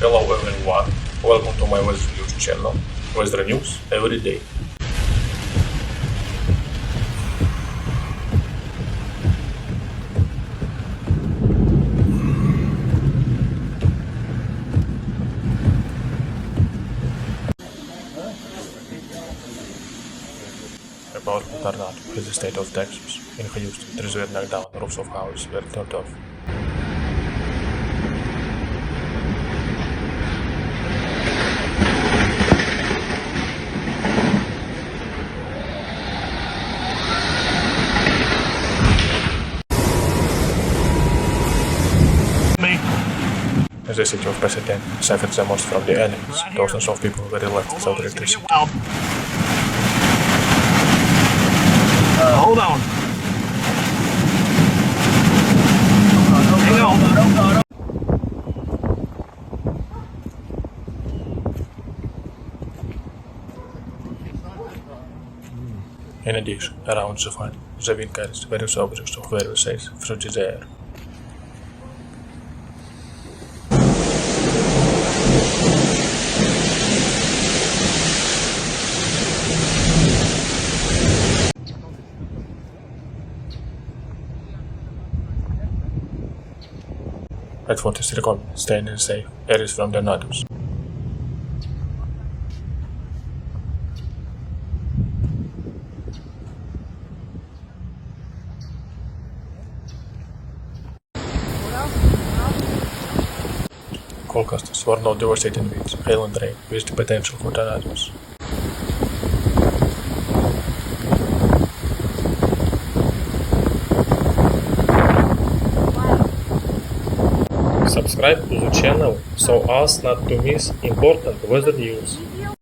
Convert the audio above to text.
Hello everyone, welcome to my Weather News channel, Weather News every day. A powerful tornado hit the state of Texas. In Houston, trees were knocked down, roofs of houses were turned off. As the city of Pasadena suffered the most from the elements, thousands of people were left without electricity. Hold on. Hang on. In addition, around the fire, the wind carries various objects of various size through the air. Advontist recommend staying in safe areas from tornadoes. Forecasters warn of devastating winds, hail and rain with the potential for tornadoes. Subscribe to the channel so as not to miss important weather news.